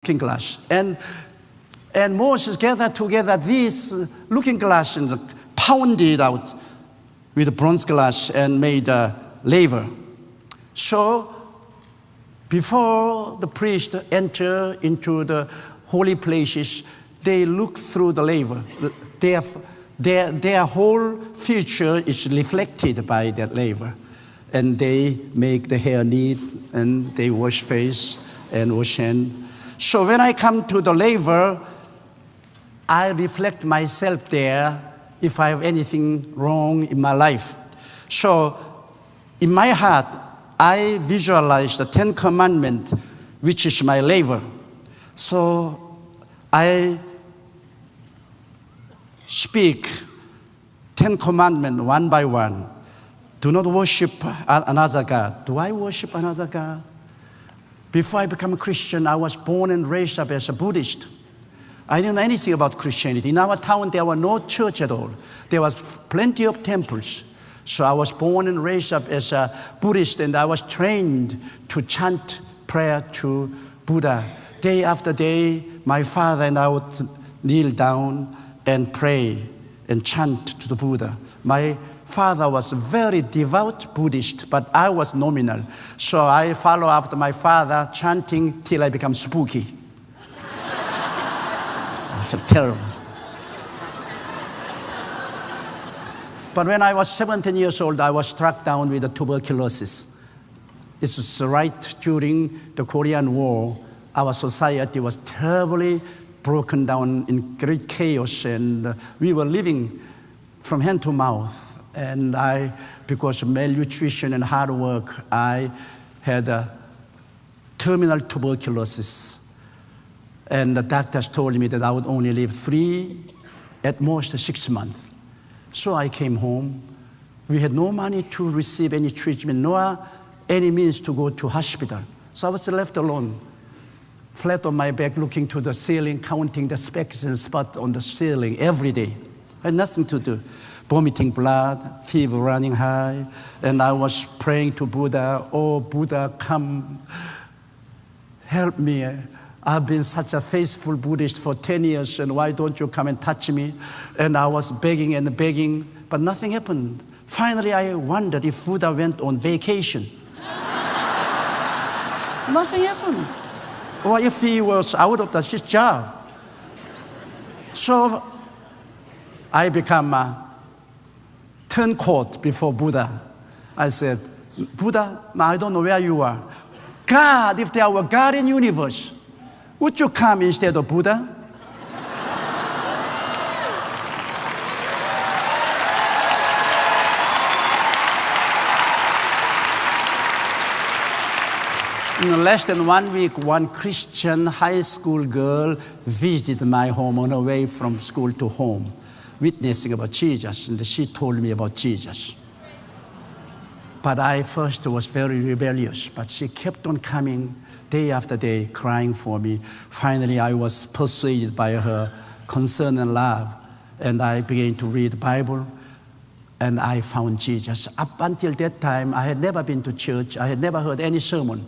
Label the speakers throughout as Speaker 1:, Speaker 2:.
Speaker 1: looking glass. And Moses gathered together these looking glass and pounded out with a bronze glass and made a laver. So before the priest enter into the holy places, they look through the laver. Their whole future is reflected by that laver. And they make the hair neat, and they wash face and wash hand. So when I come to the laver, I reflect myself there if I have anything wrong in my life. So in my heart, I visualize the 10 Commandments, which is my laver. So I speak 10 Commandments one by one. Do not worship another God. Do I worship another God? Before I became a Christian, I was born and raised up as a Buddhist. I didn't know anything about Christianity. In our town, there was no church at all. There was plenty of temples. So I was born and raised up as a Buddhist, and I was trained to chant prayer to Buddha. Day after day, my father and I would kneel down and pray and chant to the Buddha. My father was a very devout Buddhist, but I was nominal. So I follow after my father, chanting till I become spooky. That's terrible. But when I was 17 years old, I was struck down with tuberculosis. This was right during the Korean War. Our society was terribly broken down in great chaos, and we were living from hand to mouth. And because of malnutrition and hard work, I had a terminal tuberculosis. And the doctors told me that I would only live 3, at most 6 months. So I came home. We had no money to receive any treatment, nor any means to go to hospital. So I was left alone, flat on my back, looking to the ceiling, counting the specks and spots on the ceiling every day. I had nothing to do. Vomiting blood, fever running high, and I was praying to Buddha, "Oh, Buddha, come, help me. I've been such a faithful Buddhist for 10 years, and why don't you come and touch me?" And I was begging and begging, but nothing happened. Finally, I wondered if Buddha went on vacation. Nothing happened. Or if he was out of his job. So I become a turncoat before Buddha. I said, "Buddha, now I don't know where you are. God, if there were God in the universe, would you come instead of Buddha?" In less than 1 week, one Christian high school girl visited my home on her way from school to home, witnessing about Jesus, and she told me about Jesus. But I first was very rebellious, but she kept on coming day after day, crying for me. Finally, I was persuaded by her concern and love, and I began to read the Bible, and I found Jesus. Up until that time, I had never been to church. I had never heard any sermon.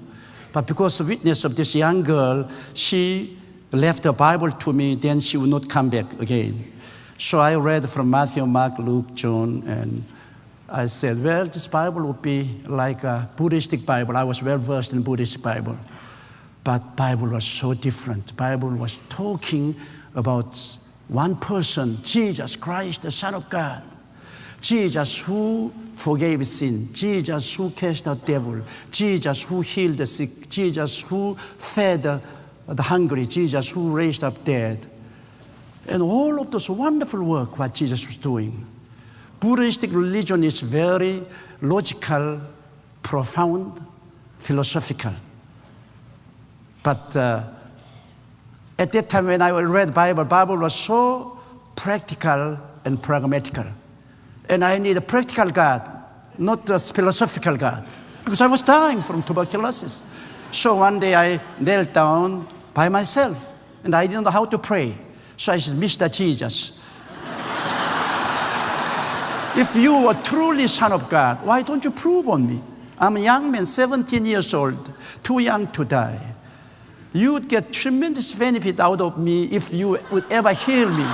Speaker 1: But because of the witness of this young girl, she left the Bible to me, then she would not come back again. So I read from Matthew, Mark, Luke, John, and I said, well, this Bible would be like a Buddhistic Bible. I was well versed in Buddhist Bible. But Bible was so different. Bible was talking about one person, Jesus Christ, the Son of God. Jesus who forgave sin. Jesus who cast out devil. Jesus who healed the sick. Jesus who fed the hungry. Jesus who raised up dead. And all of those wonderful work what Jesus was doing. Buddhistic religion is very logical, profound, philosophical. But at that time when I read Bible was so practical and pragmatical. And I need a practical God, not a philosophical God, because I was dying from tuberculosis. So one day I knelt down by myself, and I didn't know how to pray. So I said, "Mr. Jesus, if you are truly Son of God, why don't you prove on me? I'm a young man, 17 years old, too young to die. You would get tremendous benefit out of me if you would ever heal me.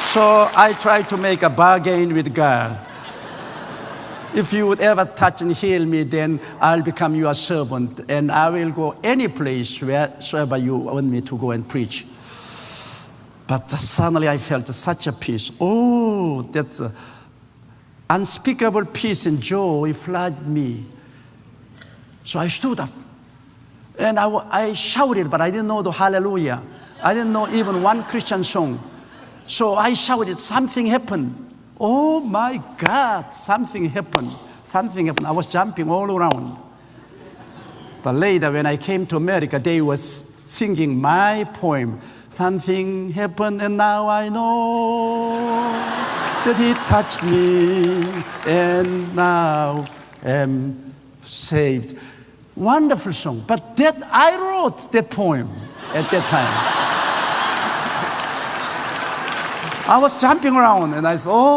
Speaker 1: So I try to make a bargain with God. If you would ever touch and heal me, then I'll become your servant, and I will go any place wheresoever you want me to go and preach. But suddenly I felt such a peace. Oh, that's unspeakable peace and joy flooded me. So I stood up, and I shouted, but I didn't know the hallelujah. I didn't know even one Christian song. So I shouted, something happened. Oh my God, something happened. Something happened. I was jumping all around. But later, when I came to America, they were singing my poem. Something happened, and now I know that He touched me, and now am saved. Wonderful song. But that I wrote that poem at that time. I was jumping around, and I said, oh,